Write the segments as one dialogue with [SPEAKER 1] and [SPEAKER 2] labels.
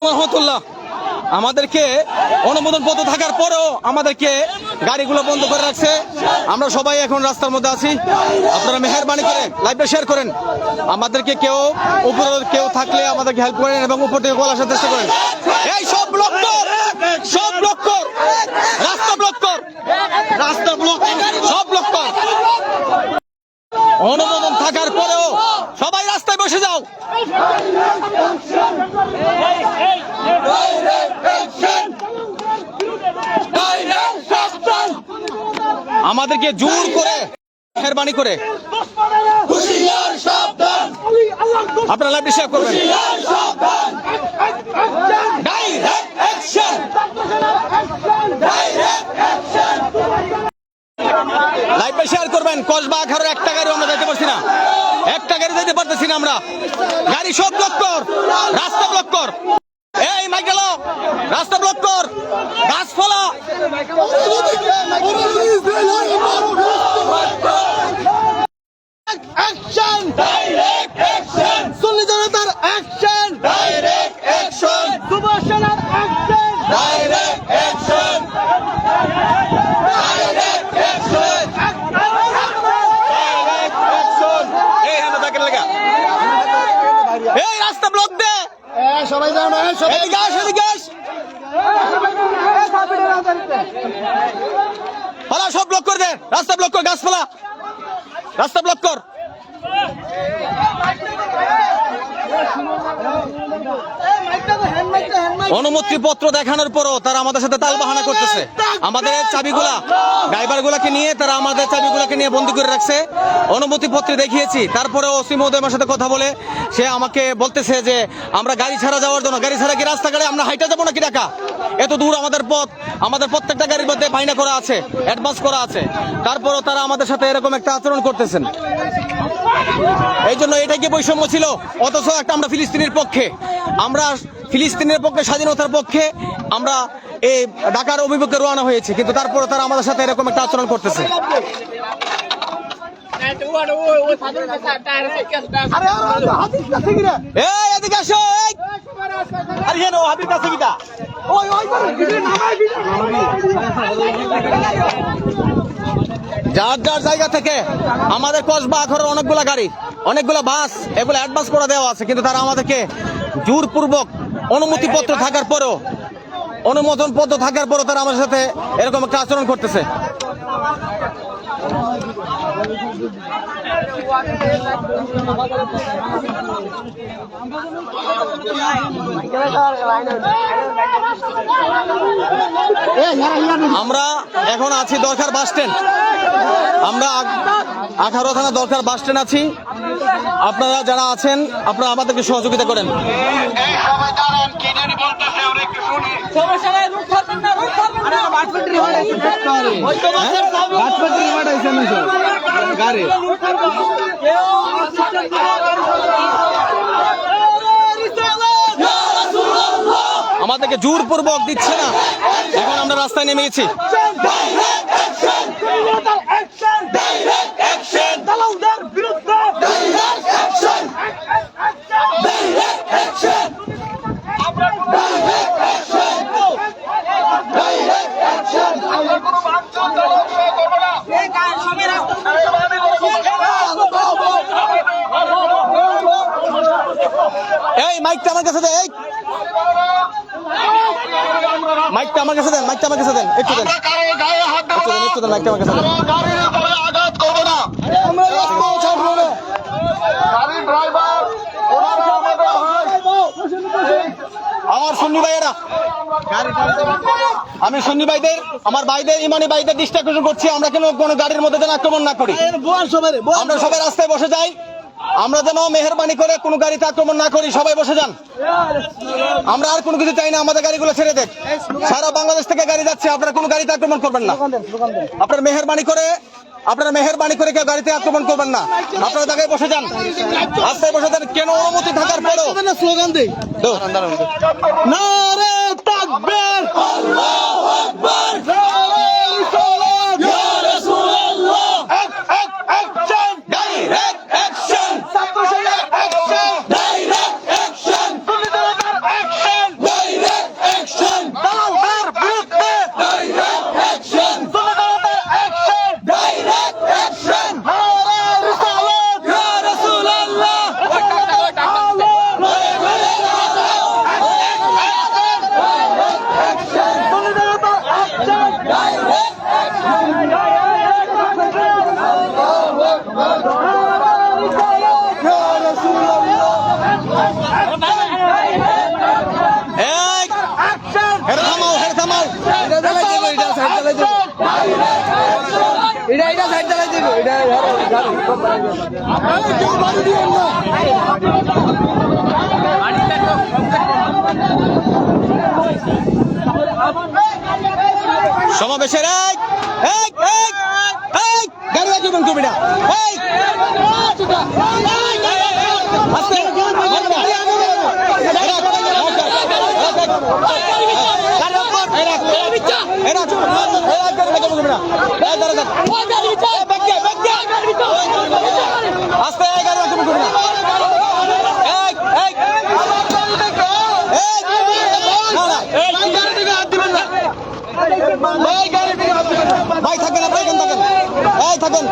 [SPEAKER 1] রহমতুল্লাহ আমাদেরকে অনুমোদন পত্র থাকার পরেও আমাদেরকে গাড়িগুলো বন্ধ করে রাখছে। আমরা সবাই এখন রাস্তার মধ্যে আছি। আপনারা মেহেরবানি করে লাইভে শেয়ার করেন, আমাদেরকে কেউ উপরে কেউ থাকলে আমাদেরকে হেল্প করেন এবং উপর থেকে কল আসার চেষ্টা করেন। এই সব ব্লক কর, সব ব্লক কর, রাস্তা ব্লক কর, রাস্তা ব্লক, সব ব্লক কর। অনুমোদন থাকার পরেও সবাই রাস্তায় বসে যাও। আমাদেরকে জোর করে মেহেরবানি করে আপনারা লাইভ শেয়ার করবেন। লাইভে শেয়ার করবেন। কসবা 11 একটা গাড়ি আমরা যেতে পারছি না, একটা গাড়ি যেতে পারতেছি না আমরা। গাড়ি সব ব্লক কর, রাস্তা ব্লক কর। এই মাইকেল রাস্তা ব্লক কর, গাছপালা অ্যাকশন, ডাইরেক্ট অ্যাকশন, সুন্নি জনতার অ্যাকশন, ডাইরেক্ট অ্যাকশন, সুভাষনার action, direct action, direct action, direct action. এই আমরা তাকে লাগা, এই রাস্তা ব্লক দে, সবাই যাও না, সবাই গাছ গাছ পালা সব ব্লক করে দে, রাস্তা ব্লক কর, গাছপালা রাস্তা ব্লক কর। অনুমতিপত্র দেখানোর পরও তারা আমাদের সাথে তালবাহানা করতেছে। আমাদের চাবিগুলা ড্রাইভার গুলাকে নিয়ে তারা আমাদের চাবিগুলাকে নিয়ে বন্দি করে রাখছে। অনুমতিপত্র দেখিয়েছি, তারপরে ওসি মহোদয় আমার সাথে কথা বলে সে আমাকে বলতেছে যে আমরা গাড়ি ছাড়া যাওয়ার জন্য, গাড়ি ছাড়া কি রাস্তাঘাটে আমরা হাইটা যাবো নাকি ঢাকা? এত দূর আমাদের পথ, আমাদের প্রত্যেকটা গাড়ির মধ্যে বাইনা করা আছে, অ্যাডভান্স করা আছে, তারপরও তারা আমাদের সাথে এরকম একটা আচরণ করতেছেন। এই জন্য এটা কি বৈষম্য ছিল? অথচ একটা আমরা ফিলিস্তিনের পক্ষে, আমরা ফিলিস্তিনের পক্ষে, স্বাধীনতার পক্ষে আমরা এই ঢাকার অভিমুখে রওনা হয়েছি, কিন্তু তারপরও তারা আমাদের সাথে এরকম একটা আচরণ করতেছে। যার যার জায়গা থেকে আমাদের কসবা 11 অনেকগুলা গাড়ি, অনেকগুলা বাস, এগুলো অ্যাডভান্স করে দেওয়া আছে, কিন্তু তারা আমাদেরকে জোরপূর্বক অনুমতিপত্র থাকার পরেও, অনুমোদন পত্র থাকার পরেও তারা আমাদের সাথে এরকম একটা আচরণ করতেছে। আমরা এখন আছি দরকার বাস স্ট্যান্ড, আমরা 18 থানা দরকার বাস স্ট্যান্ড আছি। আপনারা যারা আছেন আপনারা আমাদেরকে সহযোগিতা করেন। আমাদেরকে জোরপূর্বক দিচ্ছে না, এখন আমরা রাস্তায় নেমে গেছি। এই মাইকটা আমার কাছে দেন, এই মাইকটা আমার কাছে দেন, মাইকটা আমার কাছে দেন, একটু দেন, একটু দেন, মাইকটা আমার কাছে দেন। আঘাত করবো না, আমার সুন্নি ভাইয়েরা, আমি সুন্নি ভাইদের, আমার ভাইদের, ইমানি ভাইদের দৃষ্টি আকর্ষণ করছি, আমরা কেন কোনো গাড়ির মধ্যে যেন আক্রমণ না করি। আমরা সবাই রাস্তায় বসে যাই, আমরা যেন মেহেরবানি করে কোনো গাড়িতে আক্রমণ না করি, সবাই বসে যান। আমরা আর কোনো কিছু চাই না, আমাদের গাড়িগুলো ছেড়ে দেখ। সারা বাংলাদেশ থেকে গাড়ি যাচ্ছে, আপনারা কোনো গাড়িতে আক্রমণ করবেন না। আপনারা মেহেরবানি করে কেউ গাড়িতে আক্রমণ করবেন না, আপনারা জায়গায় বসে যান, রাস্তায় বসে যান। কেন অনুমতি থাকার পরেও স্লোগান দেই, নারে তাকবীর, আল্লাহু আকবার, ইয়া রাসূলুল্লাহ, অ্যাকশন, ডাইরেক্ট অ্যাকশন, ছাত্র সেনার অ্যাকশন, ডাইরেক্ট অ্যাকশন, সুন্নি জনতার অ্যাকশন। সমাবেশের গাড়ি রাখবেন করবি না ভাই থাকেন আপনি এখানে থাকেন থাকেন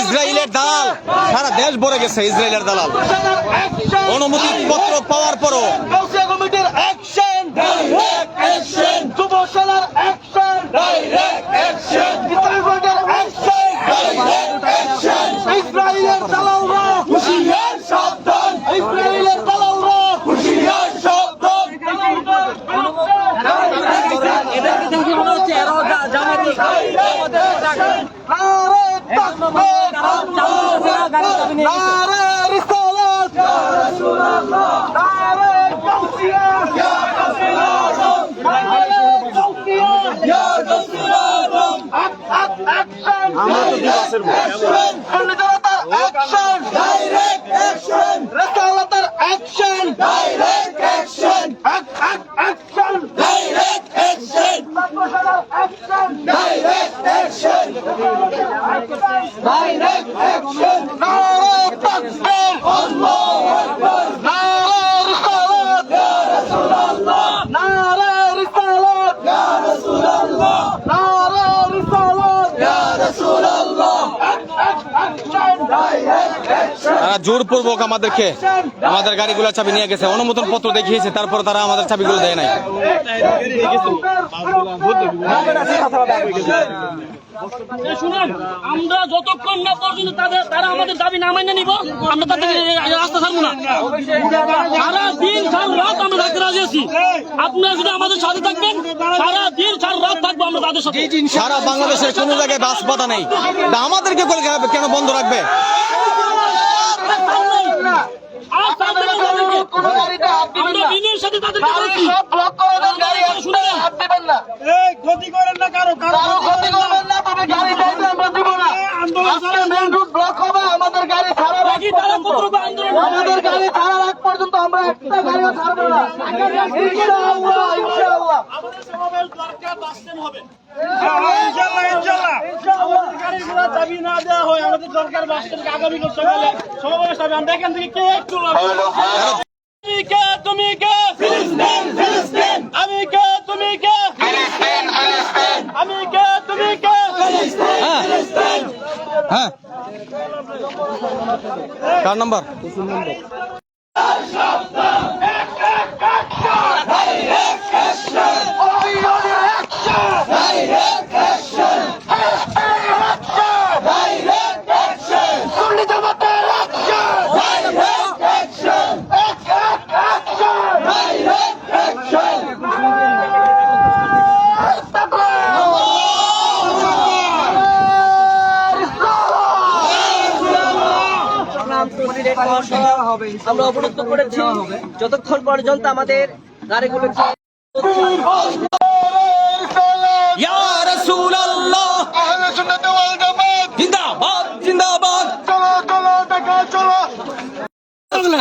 [SPEAKER 1] ইসরায়েলের দালাল সারা দেশ ভরে গেছে ইসরায়েলের দালাল অনুমতি পত্র পাওয়ার পরও
[SPEAKER 2] কমিটির অ্যাকশন ডাইরেক্ট অ্যাকশন যুবসেনার অ্যাকশন ডাইরেক্ট অ্যাকশন ইসরায়েলের অ্যাকশন ডাইরেক্ট অ্যাকশন ইসরায়েলের দালালরা হুঁশিয়ার সাবধান ইসরায়েলের দালালরা হুঁশিয়ার সাবধান
[SPEAKER 3] এটা কি দেখি মনে হচ্ছে এরাও জামাতি
[SPEAKER 2] নারে রিসালাত ইয়া রাসূলুল্লাহ নারে গাউসিয়া ইয়া রাসূলুল্লাহ নারে গাউসিয়া ইয়া রাসূলুল্লাহ অ্যাকশন অ্যাকশন ডাইরেক্ট অ্যাকশন রিসালাতের action direct action action direct action action direct action direct action নারে তাকবীর আল্লাহু আকবার নারে রিসালাত ইয়া রাসূলুল্লাহ নারে রিসালাত ইয়া রাসূলুল্লাহ নারে রিসালাত ইয়া রাসূলুল্লাহ অ্যাকশন ডাইরেক্ট অ্যাকশন
[SPEAKER 1] তারা জোরপূর্বক আমাদেরকে আমাদের গাড়িগুলো চাবি নিয়ে গেছে অনুমোদন পত্র দেখিয়েছে তারপর তারা আমাদের চাবিগুলো দেয় নাই
[SPEAKER 3] শুনুন আমরা যতক্ষণ না পর্যন্ত তারা আমাদের দাবি না মাইনে নিব আমরা তাদের রাস্তা ছাড়বো না সারা দিন সারা রাত আমরা থাকতে রাজি আছি আপনারা যদি আমাদের সাথে থাকবেন সারা দিন সারা রাত থাকবো আমরা তাদের সাথে
[SPEAKER 1] সারা বাংলাদেশের কোনো জায়গায় বাস বাধা নেই তা আমাদেরকে কেন বন্ধ রাখবে
[SPEAKER 3] আর তাদের
[SPEAKER 2] কোন গাড়িতে হাত দিবেন
[SPEAKER 3] আমরা
[SPEAKER 2] না
[SPEAKER 3] বিনয়ের সাথে তাদেরকে
[SPEAKER 2] গাড়ি
[SPEAKER 3] বলছি
[SPEAKER 2] সব ব্লক করে দেন গাড়ি হাত দিবেন না
[SPEAKER 4] ক্ষতি করেন না কারো
[SPEAKER 2] কারো ক্ষতি করবেন না তবে গাড়ি চাইতে আমরা দিব না আজকে মেইন রুট ব্লক হবে আমাদের গাড়ি ছাড়ার আগ
[SPEAKER 3] বাকি তারা কতটুকু আন্দোলন
[SPEAKER 2] আমাদের গাড়ি ছাড়ার আগ পর্যন্ত আমরা একটা গাড়িও ছাড়বো না ইনশাআল্লাহ ইনশাআল্লাহ
[SPEAKER 4] আমাদের সমাবেশ দরকার বাসস্ট্যান্ড হবে ইনশাআল্লাহ গাড়িগুলো চাবি না দেওয়া হয় আমাদের সরকার বাসস্ট্যান্ডকে আগামী সকালে সমাবেশ হবে আমরা এখান থেকে কে একটু তুমি কে ফিলিস্তিন ফিলিস্তিন আমি কে তুমি কে ফিলিস্তিন ফিলিস্তিন আমি কে তুমি কে ফিলিস্তিন ফিলিস্তিন
[SPEAKER 1] হ্যাঁ কার নাম্বার
[SPEAKER 3] আমরা অবরুদ্ধ করেছি যতক্ষণ পর্যন্ত আমাদের গাড়িগুলোকে
[SPEAKER 1] ইয়া রাসূলুল্লাহ
[SPEAKER 2] আহলে সুন্নাত ওয়াল জামাত
[SPEAKER 1] জিন্দাবাদ জিন্দাবাদ
[SPEAKER 2] চলো চলো দেখা চলো
[SPEAKER 1] আমরা